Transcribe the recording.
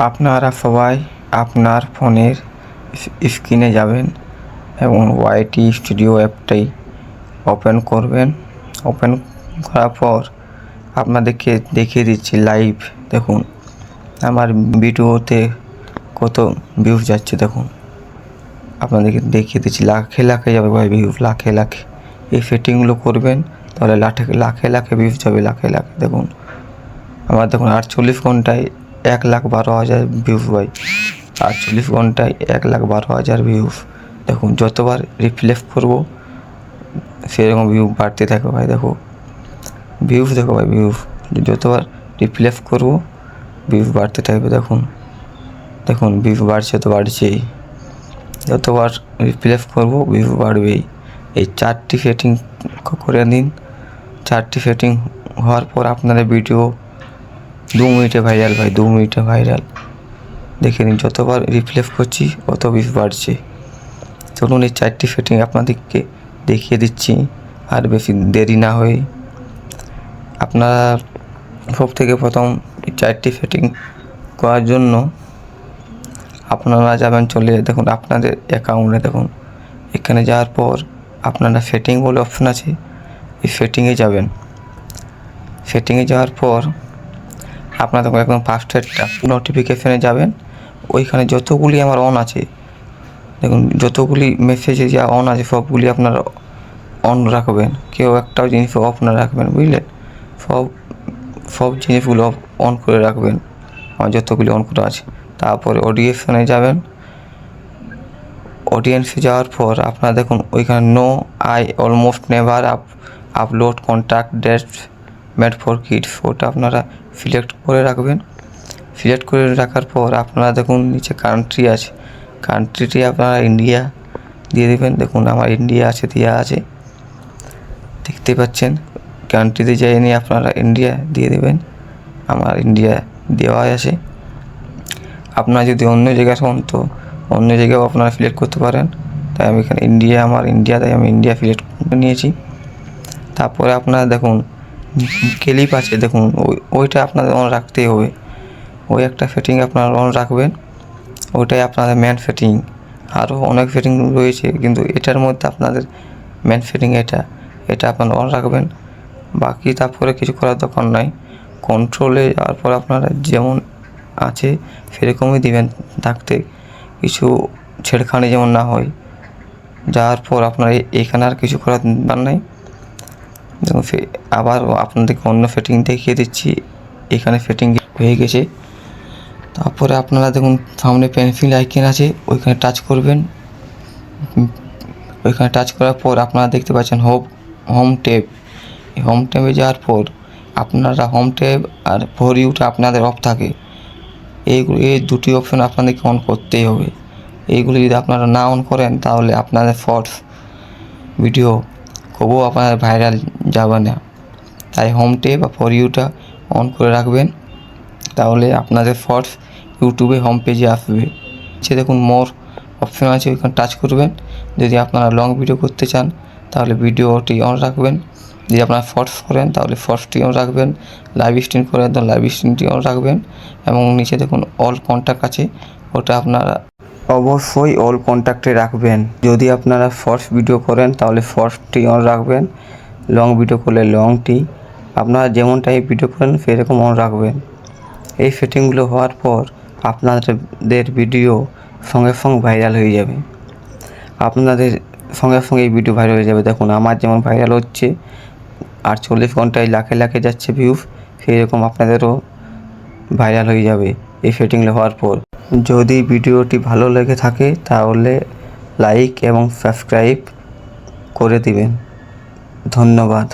আপনারা সবাই আপনার ফোনের স্ক্রিনে যাবেন এবং ওয়াইটি স্টুডিও অ্যাপটাই ওপেন করবেন। ওপেন করার পর আপনাদেরকে দেখিয়ে দিচ্ছি লাইভ। দেখুন আমার ভিডিওতে কত ভিউজ যাচ্ছে, দেখুন আপনাদেরকে দেখিয়ে দিচ্ছি। লাখে লাখে যাবে ভাই ভিউজ, লাখে লাখে। এই সেটিংগুলো করবেন তাহলে লাখে লাখে ভিউজ যাবে, লাখে লাখে। দেখুন আমার দেখুন 48 ঘন্টায় 1,12,000 ভিউজ ভাই। 48 ঘন্টায় 1,12,000 ভিউজ। দেখুন যতবার রিফ্রেশ করবো সেরকম ভিউ বাড়তে থাকবে ভাই। দেখো ভিউজ, দেখো ভাই ভিউজ, যতবার রিফ্রেশ করবো ভিউজ বাড়তে থাকবে। দেখুন দেখুন ভিউজ বাড়ছে তো বাড়ছেই, যতবার রিফ্রেশ করবো ভিউজ বাড়বেই। এই 4টি সেটিং করে নিন। 4টি সেটিং হওয়ার পর আপনাদের ভিডিও 2 মিনিটে ভাইরাল ভাই, 2 মিনিটে ভাইরাল। দেখে নিন যতবার রিফ্রেশ করছি তত ভিউজ বাড়ছে। চলুন এই 4টি সেটিং আপনাদেরকে দেখিয়ে দিচ্ছি আর বেশি দেরি না হয়ে। আপনারা সব থেকে প্রথম এই 4টি সেটিং করার জন্য আপনারা যাবেন, চলে দেখুন আপনাদের অ্যাকাউন্টে। দেখুন এখানে যাওয়ার পর আপনারা সেটিং বলে অপশন আছে, এই সেটিংয়ে যাবেন। সেটিংয়ে যাওয়ার পর আপনারা দেখুন একদম ফার্স্টের নোটিফিকেশনে যাবেন। ওইখানে যতগুলি আমার অন আছে, দেখুন যতগুলি মেসেজে যা অন আছে সবগুলি আপনারা অন রাখবেন। কেউ একটাও জিনিস অফ না রাখবেন, বুঝলেন? সব জিনিসগুলো অন করে রাখবেন, আমার যতগুলি অন করা আছে। তারপরে অডিয়েন্সে যাবেন। অডিয়েন্সে যাওয়ার পর আপনারা দেখুন ওইখানে no I almost never upload content that made for kids, ওটা আপনারা সিলেক্ট করে রাখবেন। সিলেক্ট করে রাখার পর আপনারা দেখুন নিচে কান্ট্রি আছে, কান্ট্রিটি আপনারা ইন্ডিয়া দিয়ে দেবেন। দেখুন আমার ইন্ডিয়া আছে, দেওয়া আছে, দেখতে পাচ্ছেন। কান্ট্রিতে যাই নিয়ে আপনারা ইন্ডিয়া দিয়ে দেবেন, আমার ইন্ডিয়া দেওয়া আছে। আপনারা যদি অন্য জায়গায় হন তো অন্য জায়গায়ও আপনারা সিলেক্ট করতে পারেন। তাই আমি এখানে ইন্ডিয়া, আমার ইন্ডিয়া, তাই আমি ইন্ডিয়া সিলেক্ট করে নিয়েছি। তারপরে আপনারা দেখুন ক্লিপ আছে, দেখুন ওইটা আপনাদের অন রাখতেই হবে। ওই একটা সেটিং আপনারা অন রাখবেন, ওইটাই আপনাদের মেন সেটিং। আরও অনেক সেটিং রয়েছে কিন্তু এটার মধ্যে আপনাদের মেন সেটিং এটা আপনারা অন রাখবেন। বাকি তারপরে কিছু করার দরকার নাই। কন্ট্রোলে যাওয়ার পর আপনারা যেমন আছে সেরকমই দিবেন থাকতে, কিছু ছেড়খানি যেমন না হয়। যাওয়ার পর আপনারা এখানে আর কিছু করার দরকার নাই। দেখুন আবার আপনাদেরকে অন্য সেটিং দেখিয়ে দিচ্ছি। এখানে সেটিং হয়ে গেছে। তারপরে আপনারা দেখুন সামনে পেন্সিল আইকন আছে, ওইখানে টাচ করবেন। ওইখানে টাচ করার পর আপনারা দেখতে পাচ্ছেন হোম ট্যাব। হোম ট্যাবে যাওয়ার পর আপনারা হোম ট্যাব আর ফর ইউটা আপনাদের অফ থাকে। এই দুটি অপশন আপনাদেরকে অন করতেই হবে। এইগুলি যদি আপনারা না অন করেন তাহলে আপনাদের শর্টস ভিডিও খুবও আপনাদের ভাইরাল যাবে না। তাই হোম ট্যাব বা ফর ইউটা অন করে রাখবেন, তাহলে আপনাদের শর্টস ইউটিউবে হোম পেজে আসবে। সে দেখুন মোর অপশন আছে, ওইখানে টাচ করবেন। যদি আপনারা লং ভিডিও করতে চান তাহলে ভিডিওটি অন রাখবেন। যদি আপনারা শর্টস করেন তাহলে শর্টসটি অন রাখবেন। লাইভ স্ট্রিম করেন তো লাইভ স্ট্রিমটি অন রাখবেন। এবং নিচে দেখুন অল কন্ট্যাক্ট আছে, ওটা আপনারা অবশ্যই অল কন্ট্যাক্টে রাখবেন। যদি আপনারা শর্টস ভিডিও করেন তাহলে শর্টসটি অন রাখবেন, লং ভিডিও করলে লংটি, আপনারা যেমন টাইপ ভিডিও করেন সেরকম অন রাখবেন। এই সেটিংগুলো হওয়ার পর আপনাদের ভিডিও সঙ্গে সঙ্গে ভাইরাল হয়ে যাবে। আপনাদের সঙ্গে সঙ্গে এই ভিডিও ভাইরাল হয়ে যাবে। দেখুন আমার যেমন ভাইরাল হচ্ছে 48 ঘন্টায় লাখে লাখে যাচ্ছে ভিউজ, সেই রকম আপনাদেরও ভাইরাল হয়ে যাবে এই সেটিংগুলো হওয়ার পর। যদি ভিডিওটি ভালো লেগে থাকে তাহলে লাইক এবং সাবস্ক্রাইব করে দিবেন। ধন্যবাদ।